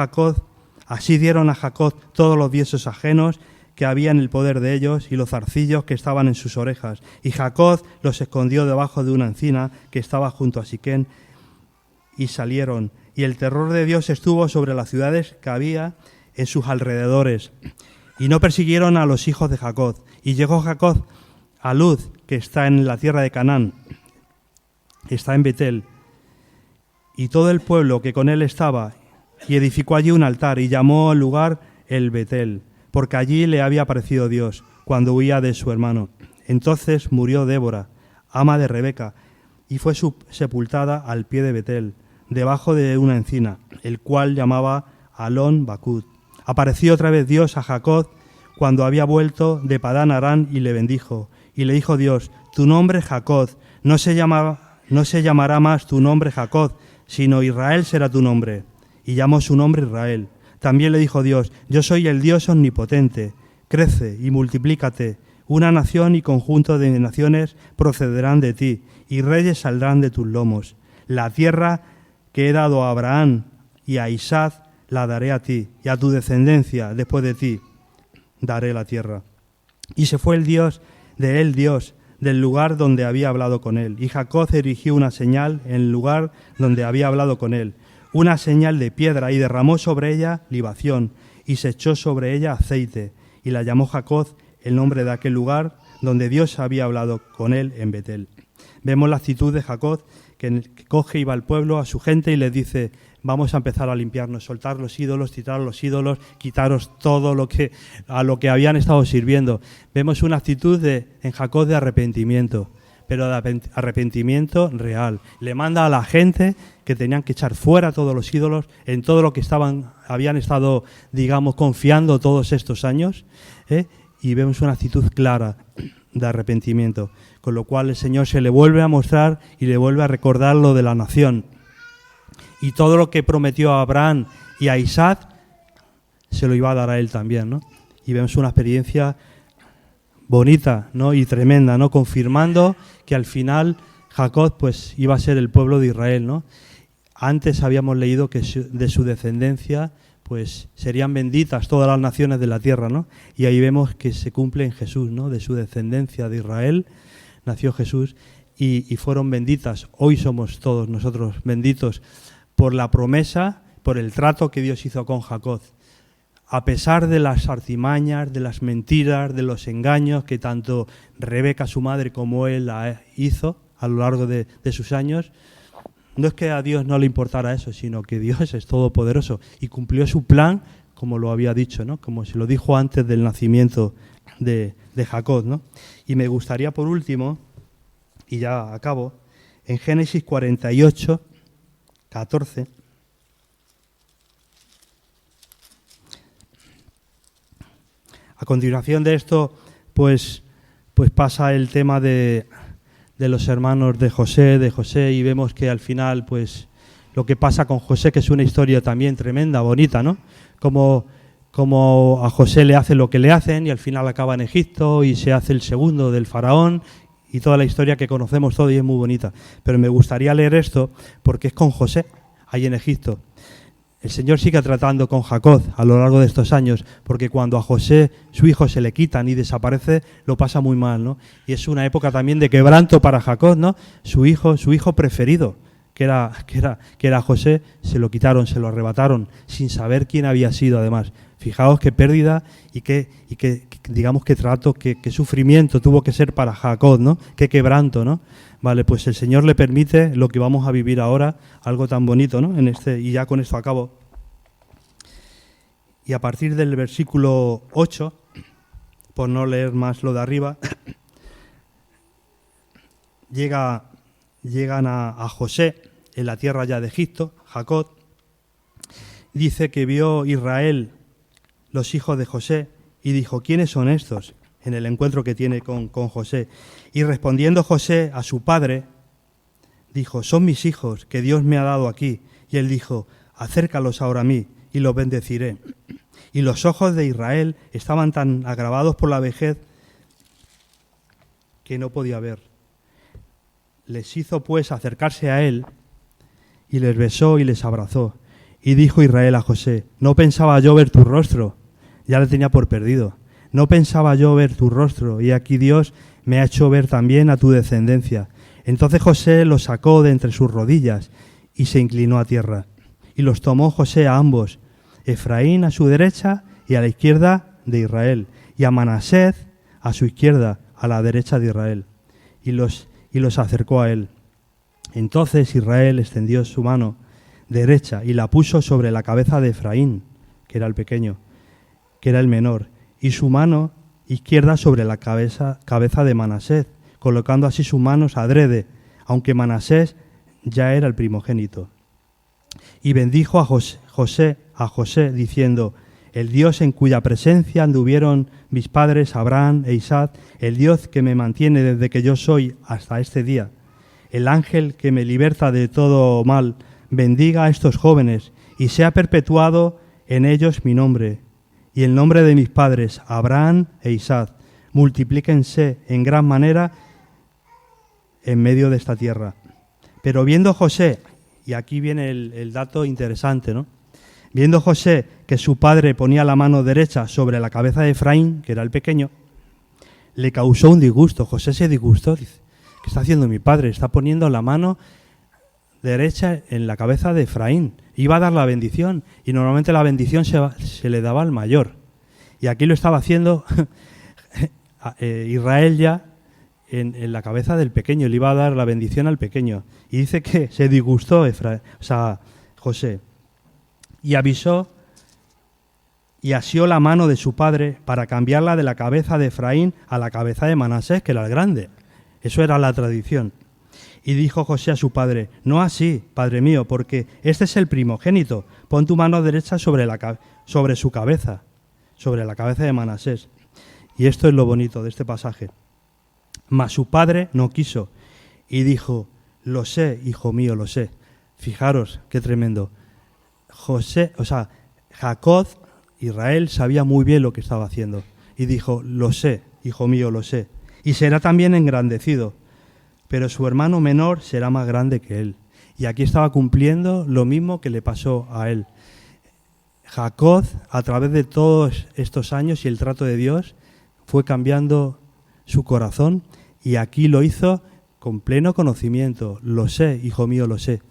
S1: Jacob todos los dioses ajenos que había en el poder de ellos y los zarcillos que estaban en sus orejas. Y Jacob los escondió debajo de una encina que estaba junto a Siquén, y salieron. Y el terror de Dios estuvo sobre las ciudades que había en sus alrededores. Y no persiguieron a los hijos de Jacob. Y llegó Jacob a Luz, que está en la tierra de Canaán, está en Betel, y todo el pueblo que con él estaba, y edificó allí un altar, y llamó al lugar el Betel, porque allí le había aparecido Dios, cuando huía de su hermano. Entonces murió Débora, ama de Rebeca, y fue sepultada al pie de Betel, debajo de una encina, el cual llamaba Alon Bakut. Apareció otra vez Dios a Jacob cuando había vuelto de Padán Aram, y le bendijo. Y le dijo Dios, tu nombre Jacob, no se llamará más tu nombre Jacob, sino Israel será tu nombre. Y llamó su nombre Israel. También le dijo Dios, yo soy el Dios omnipotente, crece y multiplícate. Una nación y conjunto de naciones procederán de ti, y reyes saldrán de tus lomos. La tierra que he dado a Abraham y a Isaac la daré a ti, y a tu descendencia después de ti daré la tierra. Y se fue el Dios del lugar donde había hablado con él. Y Jacob erigió una señal en el lugar donde había hablado con él, una señal de piedra, y derramó sobre ella libación, y se echó sobre ella aceite, y la llamó Jacob el nombre de aquel lugar donde Dios había hablado con él en Betel. Vemos la actitud de Jacob, que coge y va al pueblo, a su gente, y les dice, vamos a empezar a limpiarnos, soltar los ídolos, tirar los ídolos, quitaros todo a lo que habían estado sirviendo. Vemos una actitud en Jacob de arrepentimiento, pero de arrepentimiento real. Le manda a la gente que tenían que echar fuera todos los ídolos, en todo lo que habían estado, digamos, confiando todos estos años, y vemos una actitud clara de arrepentimiento, con lo cual el Señor se le vuelve a mostrar y le vuelve a recordar lo de la nación. Y todo lo que prometió a Abraham y a Isaac se lo iba a dar a él también, ¿no? Y vemos una experiencia bonita, ¿no? Y tremenda, ¿no? Confirmando que al final Jacob pues iba a ser el pueblo de Israel, ¿no? Antes habíamos leído que de su descendencia pues serían benditas todas las naciones de la tierra, ¿no? Y ahí vemos que se cumple en Jesús, ¿no? De su descendencia de Israel nació Jesús y fueron benditas. Hoy somos todos nosotros benditos por la promesa, por el trato que Dios hizo con Jacob. A pesar de las artimañas, de las mentiras, de los engaños que tanto Rebeca, su madre, como él hizo a lo largo de sus años, no es que a Dios no le importara eso, sino que Dios es todopoderoso y cumplió su plan como lo había dicho, ¿no? Como se lo dijo antes del nacimiento de Jacob, ¿no? Y me gustaría, por último, y ya acabo, en Génesis 48, 14, a continuación de esto, pues pasa el tema de los hermanos de José, y vemos que al final, pues, lo que pasa con José, que es una historia también tremenda, bonita, ¿no? Como a José le hacen lo que le hacen y al final acaba en Egipto y se hace el segundo del faraón y toda la historia que conocemos todo y es muy bonita. Pero me gustaría leer esto porque es con José, ahí en Egipto. El Señor sigue tratando con Jacob a lo largo de estos años, porque cuando a José, su hijo, se le quitan y desaparece, lo pasa muy mal, ¿no? Y es una época también de quebranto para Jacob, ¿no? Su hijo preferido, que era José, se lo quitaron, se lo arrebataron, sin saber quién había sido, además. Fijaos qué pérdida y qué digamos, qué trato, qué sufrimiento tuvo que ser para Jacob, ¿no? Qué quebranto, ¿no? Vale, pues el Señor le permite lo que vamos a vivir ahora, algo tan bonito, ¿no? Y ya con esto acabo. Y a partir del versículo 8, por no leer más lo de arriba, llegan a José en la tierra ya de Egipto, Jacob. Dice que vio Israel los hijos de José y dijo, ¿quiénes son estos? En el encuentro que tiene con José. Y respondiendo José a su padre, dijo, son mis hijos que Dios me ha dado aquí. Y él dijo, acércalos ahora a mí y los bendeciré. Y los ojos de Israel estaban tan agravados por la vejez que no podía ver. Les hizo pues acercarse a él y les besó y les abrazó. Y dijo Israel a José, no pensaba yo ver tu rostro, ya le tenía por perdido. No pensaba yo ver tu rostro, y aquí Dios me ha hecho ver también a tu descendencia. Entonces José los sacó de entre sus rodillas y se inclinó a tierra. Y los tomó José a ambos, Efraín a su derecha y a la izquierda de Israel, y a Manasés a su izquierda, a la derecha de Israel. Y los acercó a él. Entonces Israel extendió su mano derecha y la puso sobre la cabeza de Efraín, que era el pequeño, que era el menor, y su mano izquierda sobre la cabeza de Manasés, colocando así sus manos adrede, aunque Manasés ya era el primogénito. Y bendijo a José, diciendo, el Dios en cuya presencia anduvieron mis padres Abraham e Isaac, el Dios que me mantiene desde que yo soy hasta este día, el ángel que me liberta de todo mal, bendiga a estos jóvenes y sea perpetuado en ellos mi nombre y el nombre de mis padres, Abraham e Isaac, multiplíquense en gran manera en medio de esta tierra. Pero viendo José, y aquí viene el dato interesante, ¿no? Viendo José que su padre ponía la mano derecha sobre la cabeza de Efraín, que era el pequeño, le causó un disgusto. José se disgustó, dice, ¿qué está haciendo mi padre? Está poniendo la mano derecha en la cabeza de Efraín. Iba a dar la bendición y normalmente la bendición se le daba al mayor. Y aquí lo estaba haciendo Israel ya en la cabeza del pequeño. Le iba a dar la bendición al pequeño. Y dice que se disgustó José. Y avisó y asió la mano de su padre para cambiarla de la cabeza de Efraín a la cabeza de Manasés, que era el grande. Eso era la tradición. Y dijo José a su padre, no así, padre mío, porque este es el primogénito. Pon tu mano derecha sobre su cabeza, sobre la cabeza de Manasés. Y esto es lo bonito de este pasaje. Mas su padre no quiso y dijo, lo sé, hijo mío, lo sé. Fijaros qué tremendo. Jacob, Israel, sabía muy bien lo que estaba haciendo. Y dijo, lo sé, hijo mío, lo sé. Y será también engrandecido. Pero su hermano menor será más grande que él. Y aquí estaba cumpliendo lo mismo que le pasó a él. Jacob, a través de todos estos años y el trato de Dios, fue cambiando su corazón y aquí lo hizo con pleno conocimiento. Lo sé, hijo mío, lo sé.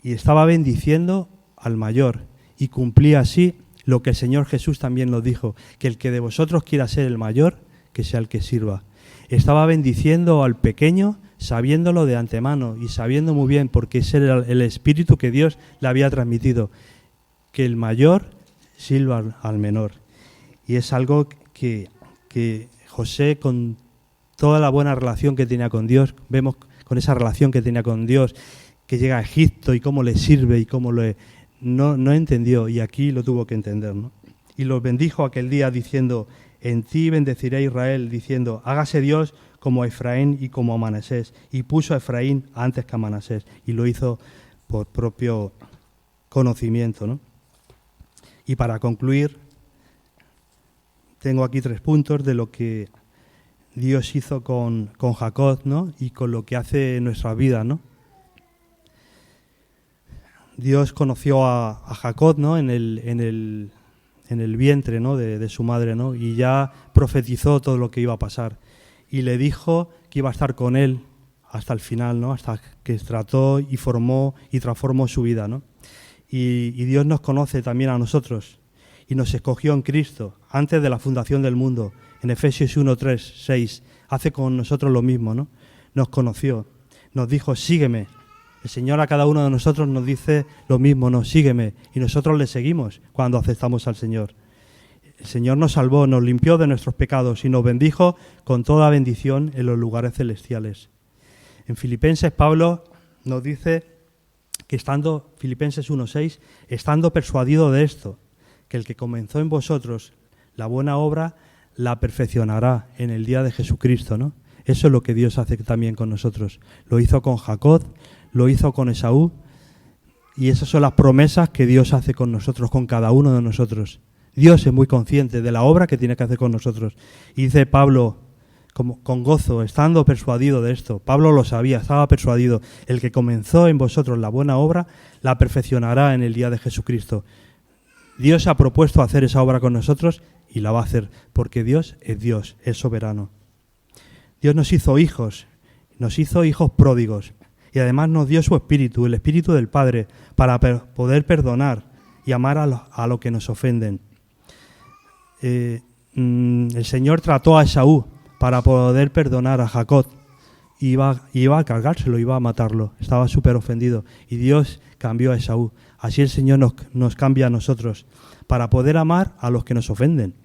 S1: Y estaba bendiciendo al mayor y cumplía así lo que el Señor Jesús también nos dijo, que el que de vosotros quiera ser el mayor, que sea el que sirva. Estaba bendiciendo al pequeño sabiéndolo de antemano y sabiendo muy bien, porque ese era el espíritu que Dios le había transmitido, que el mayor sirva al menor. Y es algo que José, con toda la buena relación que tenía con Dios, vemos con esa relación que tenía con Dios, que llega a Egipto y cómo le sirve y cómo no entendió, y aquí lo tuvo que entender, ¿no? Y los bendijo aquel día diciendo: en ti bendeciré a Israel, diciendo: hágase Dios como a Efraín y como a Manasés. Y puso a Efraín antes que a Manasés, y lo hizo por propio conocimiento, ¿no? Y para concluir, tengo aquí 3 puntos de lo que Dios hizo con Jacob, ¿no? Y con lo que hace en nuestra vida, ¿no? Dios conoció a Jacob, ¿no? en el vientre, ¿no? de su madre, ¿no? Y ya profetizó todo lo que iba a pasar. Y le dijo que iba a estar con él hasta el final, ¿no? Hasta que trató y formó y transformó su vida, ¿no? Y Dios nos conoce también a nosotros y nos escogió en Cristo antes de la fundación del mundo. En Efesios 1, 3, 6 hace con nosotros lo mismo, ¿no? Nos conoció, nos dijo: sígueme. El Señor a cada uno de nosotros nos dice lo mismo, ¿no? Sígueme. Y nosotros le seguimos cuando aceptamos al Señor. El Señor nos salvó, nos limpió de nuestros pecados y nos bendijo con toda bendición en los lugares celestiales. En Filipenses, Pablo nos dice que Filipenses 1:6, estando persuadido de esto, que el que comenzó en vosotros la buena obra la perfeccionará en el día de Jesucristo, ¿no? Eso es lo que Dios hace también con nosotros. Lo hizo con Jacob, lo hizo con Esaú, y esas son las promesas que Dios hace con nosotros, con cada uno de nosotros. Dios es muy consciente de la obra que tiene que hacer con nosotros. Y dice Pablo, con gozo, estando persuadido de esto. Pablo lo sabía, estaba persuadido. El que comenzó en vosotros la buena obra, la perfeccionará en el día de Jesucristo. Dios ha propuesto hacer esa obra con nosotros y la va a hacer, porque Dios, es soberano. Dios nos hizo hijos pródigos. Y además nos dio su Espíritu, el Espíritu del Padre, para poder perdonar y amar a lo que nos ofenden. El Señor trató a Esaú para poder perdonar a Jacob. Iba a cargárselo, iba a matarlo. Estaba súper ofendido. Y Dios cambió a Esaú. Así el Señor nos cambia a nosotros, para poder amar a los que nos ofenden,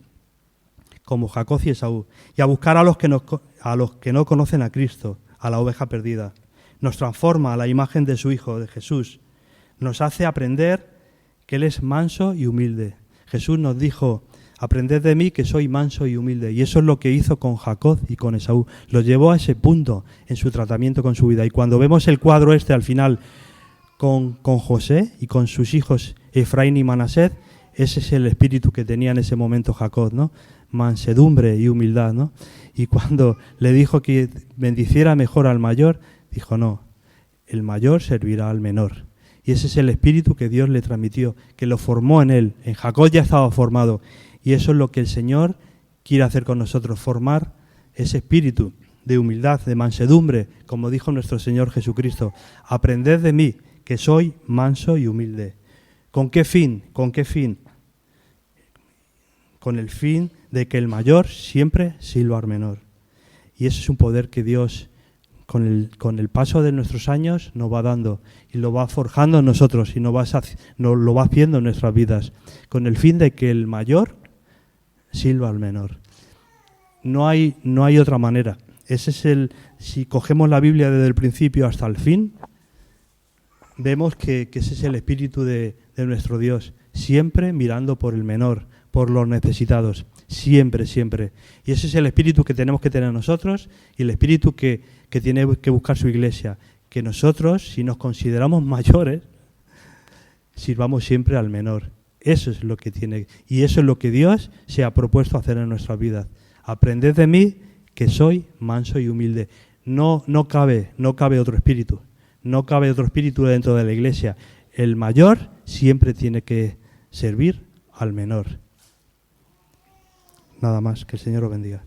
S1: como Jacob y Esaú. Y a buscar a los que no conocen a Cristo, a la oveja perdida. Nos transforma a la imagen de su Hijo, de Jesús. Nos hace aprender que Él es manso y humilde. Jesús nos dijo: aprended de mí que soy manso y humilde. Y eso es lo que hizo con Jacob y con Esaú. Los llevó a ese punto en su tratamiento con su vida. Y cuando vemos el cuadro al final con José y con sus hijos Efraín y Manasés, ese es el espíritu que tenía en ese momento Jacob, ¿no? Mansedumbre y humildad, ¿no? Y cuando le dijo que bendiciera mejor al mayor, dijo: no, el mayor servirá al menor. Y ese es el espíritu que Dios le transmitió, que lo formó en él. En Jacob ya estaba formado. Y eso es lo que el Señor quiere hacer con nosotros, formar ese espíritu de humildad, de mansedumbre, como dijo nuestro Señor Jesucristo. Aprended de mí, que soy manso y humilde. ¿Con qué fin? ¿Con qué fin? Con el fin de que el mayor siempre sirva al menor. Y ese es un poder que Dios, con el paso de nuestros años, nos va dando y lo va forjando en nosotros y nos lo va haciendo en nuestras vidas, con el fin de que el mayor sirva al menor. No hay otra manera. Si cogemos la Biblia desde el principio hasta el fin, vemos que ese es el espíritu de nuestro Dios, siempre mirando por el menor, por los necesitados, siempre, siempre. Y ese es el espíritu que tenemos que tener nosotros y el espíritu que tiene que buscar su iglesia, que nosotros, si nos consideramos mayores, sirvamos siempre al menor. Eso es lo que tiene, y eso es lo que Dios se ha propuesto hacer en nuestras vidas. Aprended de mí, que soy manso y humilde. No cabe otro espíritu. No cabe otro espíritu dentro de la iglesia. El mayor siempre tiene que servir al menor. Nada más, que el Señor os bendiga.